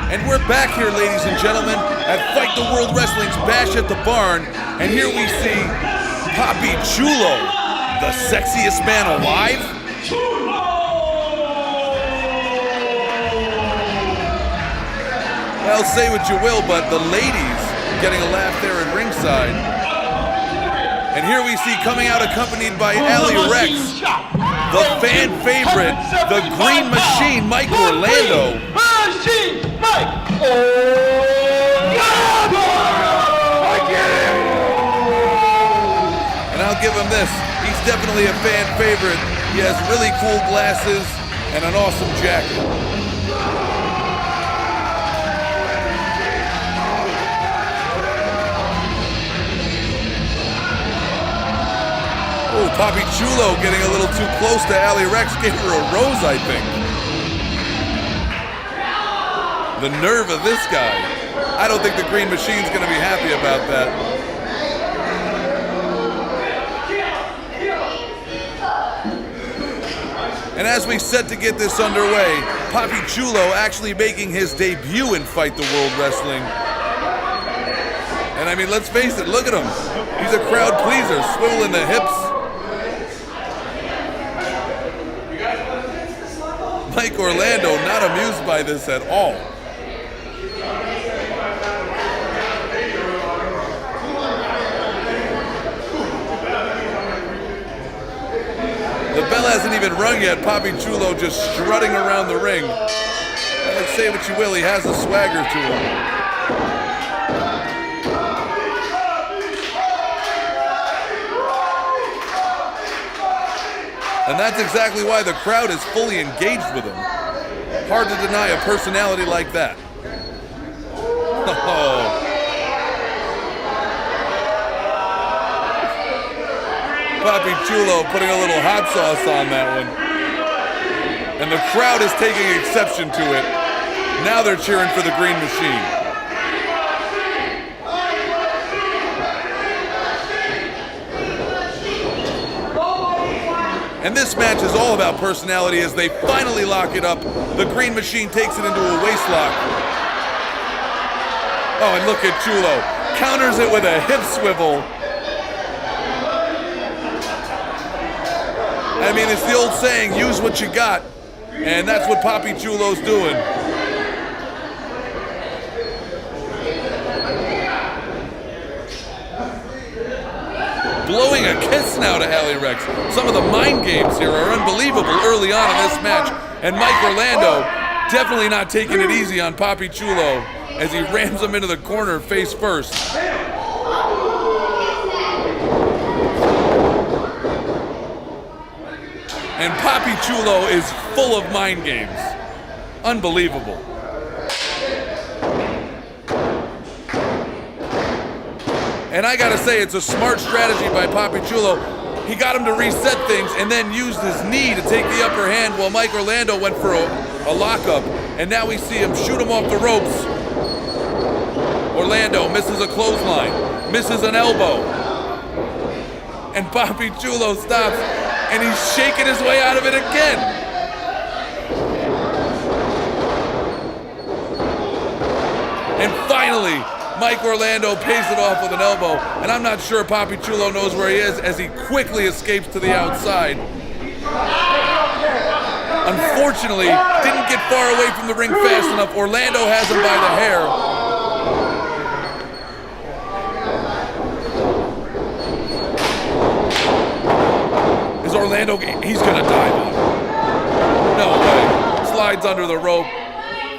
And we're back here, ladies and gentlemen, at Fight the World Wrestling's Bash at the Barn. And here we see Papichulo, the sexiest man alive. Well, say what you will, but the ladies getting a laugh there at ringside. And here we see coming out accompanied by Ali Rex, the fan favorite, the Green Machine, Mike Orlando. And I'll give him this, he's definitely a fan favorite. He has really cool glasses and an awesome jacket. Oh, Papichulo getting a little too close to Ali Rex, gave her a rose, I think. The nerve of this guy. I don't think the Green Machine's gonna be happy about that. And as we set to get this underway, Papichulo actually making his debut in Fight the World Wrestling. And I mean, let's face it, look at him. He's a crowd pleaser, swiveling the hips. Mike Orlando not amused by this at all. The bell hasn't even rung yet. Papichulo just strutting around the ring. Let's say what you will, he has a swagger to him. And that's exactly why the crowd is fully engaged with him. Hard to deny a personality like that. Oh. Papichulo putting a little hot sauce on that one. And the crowd is taking exception to it. Now they're cheering for the Green Machine. And this match is all about personality as they finally lock it up. The Green Machine takes it into a waist lock. Oh, and look at Chulo. Counters it with a hip swivel. I mean, it's the old saying, use what you got. And that's what Papichulo's doing. Blowing a kiss now to Ali Rex. Some of the mind games here are unbelievable early on in this match. And Mike Orlando definitely not taking it easy on Papichulo as he rams him into the corner face first. And Papichulo is full of mind games. Unbelievable. And I gotta say, it's a smart strategy by Papichulo. He got him to reset things and then used his knee to take the upper hand while Mike Orlando went for a lockup. And now we see him shoot him off the ropes. Orlando misses a clothesline, misses an elbow. And Papichulo stops, and he's shaking his way out of it again. And finally, Mike Orlando pays it off with an elbow, and I'm not sure Papichulo knows where he is as he quickly escapes to the outside. Unfortunately, didn't get far away from the ring fast enough. Orlando has him by the hair. Is Orlando, he's gonna dive on him. No way, slides under the rope.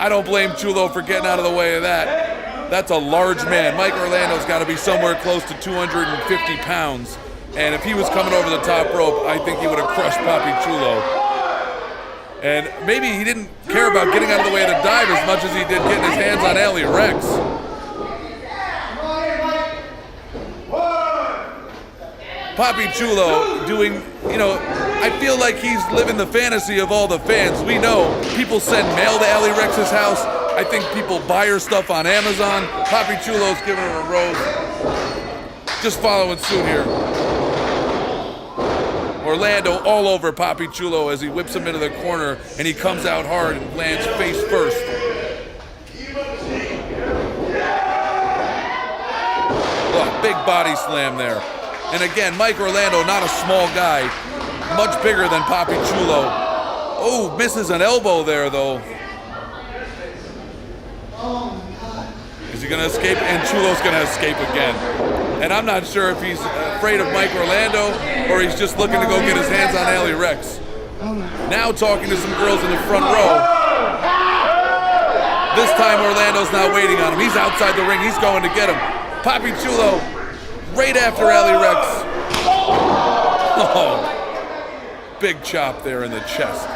I don't blame Chulo for getting out of the way of that. That's a large man. Mike Orlando's got to be somewhere close to 250 pounds. And if he was coming over the top rope, I think he would have crushed Papichulo. And maybe he didn't care about getting out of the way of the dive as much as he did getting his hands on Ali Rex. Papichulo doing, I feel like he's living the fantasy of all the fans. We know people send mail to Ali Rex's house. I think people buy her stuff on Amazon. Papichulo's giving her a rose. Just following suit here. Orlando all over Papichulo as he whips him into the corner and he comes out hard and lands face first. Big body slam there. And again, Mike Orlando, not a small guy, much bigger than Papichulo. Oh, misses an elbow there, though. Is he going to escape? And Chulo's going to escape again. And I'm not sure if he's afraid of Mike Orlando or he's just looking to go get his hands on Ali Rex. Now talking to some girls in the front row. This time Orlando's not waiting on him. He's outside the ring. He's going to get him. Papichulo right after Ali Rex. Oh, big chop there in the chest.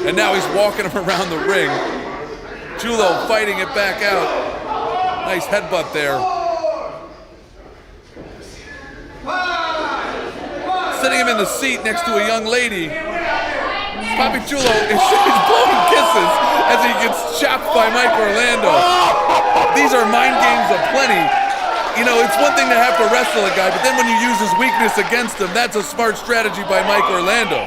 And now he's walking him around the ring. Chulo fighting it back out. Nice headbutt there. Sitting him in the seat next to a young lady. Papichulo is blowing kisses as he gets chopped by Mike Orlando. These are mind games aplenty. You know, it's one thing to have to wrestle a guy, but then when you use his weakness against him, that's a smart strategy by Mike Orlando.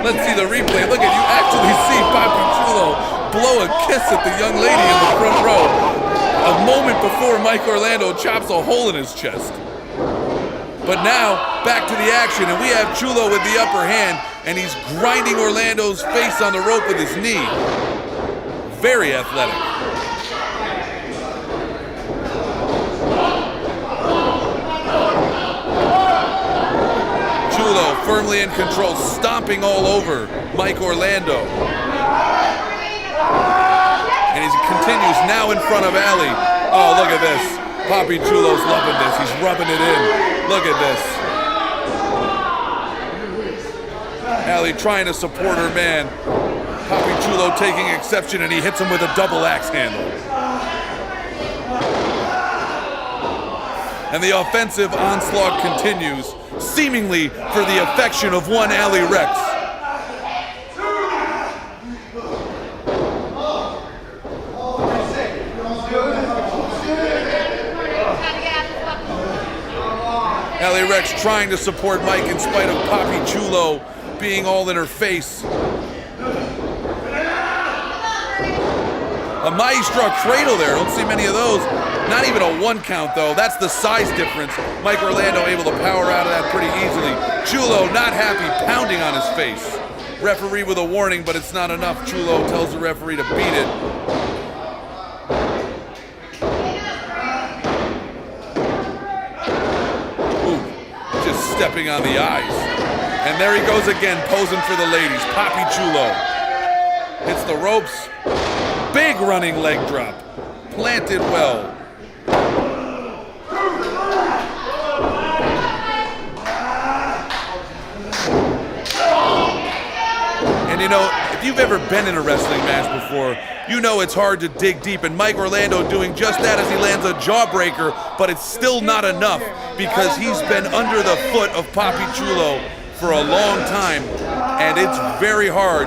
Let's see the replay. Look at you actually see Papichulo blow a kiss at the young lady in the front row a moment before Mike Orlando chops a hole in his chest. But now, back to the action, and we have Chulo with the upper hand, and he's grinding Orlando's face on the rope with his knee. Very athletic. Chulo firmly in control, stomping all over Mike Orlando. And he continues now in front of Ali. Oh, look at this. Papichulo's loving this. He's rubbing it in. Look at this. Ali trying to support her man. Papichulo taking exception, and he hits him with a double axe handle. And the offensive onslaught continues, seemingly for the affection of one Ali Rex. Ali Rex trying to support Mike in spite of Papichulo being all in her face. A maestro cradle there. Don't see many of those. Not even a one count, though. That's the size difference. Mike Orlando able to power out of that pretty easily. Chulo not happy, pounding on his face. Referee with a warning, but it's not enough. Chulo tells the referee to beat it. Stepping on the eyes. And there he goes again, posing for the ladies. Papichulo hits the ropes. Big running leg drop. Planted well. And you know, if you've ever been in a wrestling match before, you know it's hard to dig deep, and Mike Orlando doing just that as he lands a jawbreaker, but it's still not enough because he's been under the foot of Papichulo for a long time, and it's very hard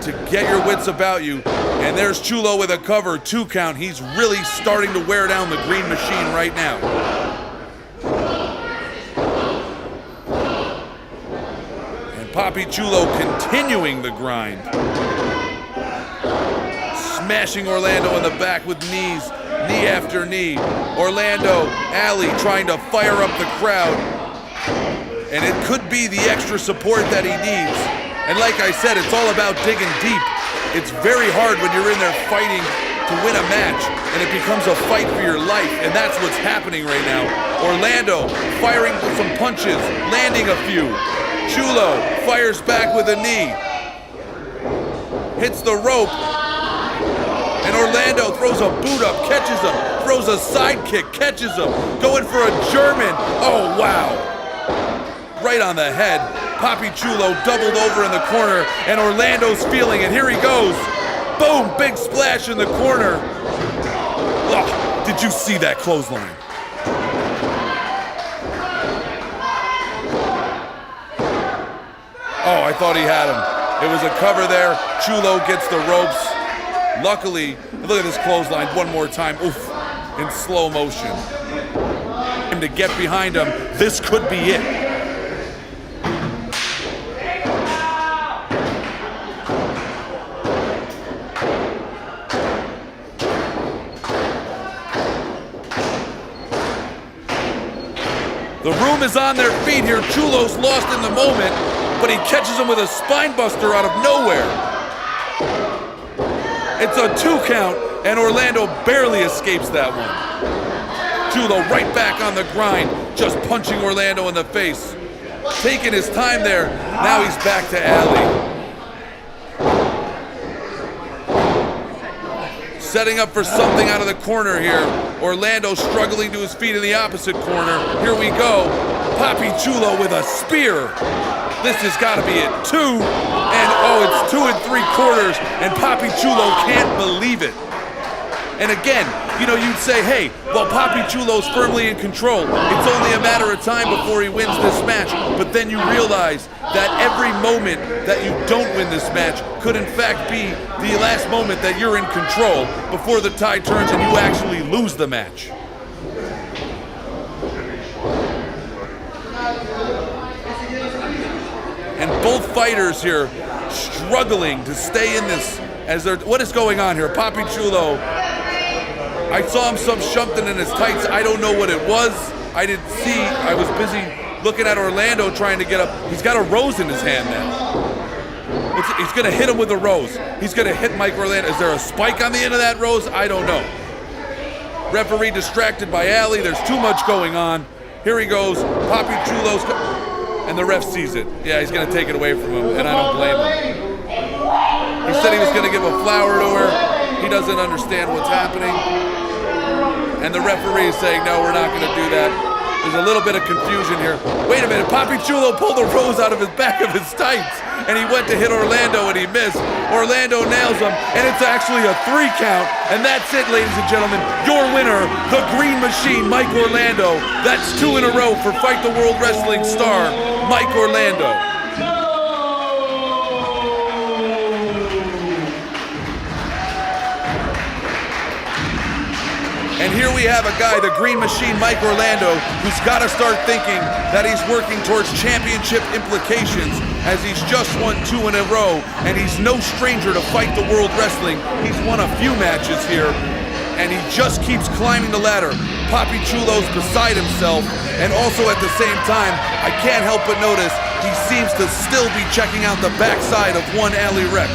to get your wits about you. And there's Chulo with a cover, 2 count. He's really starting to wear down the green machine right now. And Papichulo continuing the grind. Smashing Orlando in the back with knees, knee after knee. Orlando, Ali trying to fire up the crowd. And it could be the extra support that he needs. And like I said, it's all about digging deep. It's very hard when you're in there fighting to win a match, and it becomes a fight for your life, and that's what's happening right now. Orlando firing some punches, landing a few. Chulo fires back with a knee. Hits the rope. And Orlando throws a boot up, catches him, throws a side kick, catches him, going for a German. Oh, wow. Right on the head. Papichulo doubled over in the corner, and Orlando's feeling it. Here he goes. Boom, big splash in the corner. Oh, did you see that clothesline? Oh, I thought he had him. It was a cover there. Chulo gets the ropes. Luckily, look at this clothesline one more time. Oof, in slow motion. And to get behind him, this could be it. The room is on their feet here. Chulo's lost in the moment, but he catches him with a spine buster out of nowhere. It's a 2 count, and Orlando barely escapes that one. Chulo right back on the grind, just punching Orlando in the face. Taking his time there. Now he's back to Ali. Setting up for something out of the corner here. Orlando struggling to his feet in the opposite corner. Here we go. Papichulo with a spear. This has got to be it. 2, and oh, it's 2 3/4, and Papichulo can't believe it. And again, you know, you'd say, hey, well, Papichulo's firmly in control. It's only a matter of time before he wins this match. But then you realize that every moment that you don't win this match could in fact be the last moment that you're in control before the tide turns and you actually lose the match. And both fighters here struggling to stay in this as they're, what is going on here? Papichulo, I saw him something in his tights. I don't know what it was. I didn't see. I was busy looking at Orlando trying to get up. He's got a rose in his hand now. He's going to hit him with a rose. He's going to hit Mike Orlando. Is there a spike on the end of that rose? I don't know. Referee distracted by Ali. There's too much going on. Here he goes. Papichulo's, and the ref sees it. Yeah, he's going to take it away from him, and I don't blame him. He said he was going to give a flower to her. He doesn't understand what's happening. And the referee is saying, no, we're not going to do that. There's a little bit of confusion here. Wait a minute, Papichulo pulled a rose out of his back of his tights, and he went to hit Orlando, and he missed. Orlando nails him, and it's actually a 3 count. And that's it, ladies and gentlemen. Your winner, the Green Machine, Mike Orlando. That's 2 in a row for Fight the World Wrestling star, Mike Orlando. And here we have a guy, the Green Machine, Mike Orlando, who's got to start thinking that he's working towards championship implications as he's just won 2 in a row, and he's no stranger to Fight the World Wrestling. He's won a few matches here, and he just keeps climbing the ladder. Papichulo's beside himself, and also at the same time, I can't help but notice he seems to still be checking out the backside of one Ali Rex.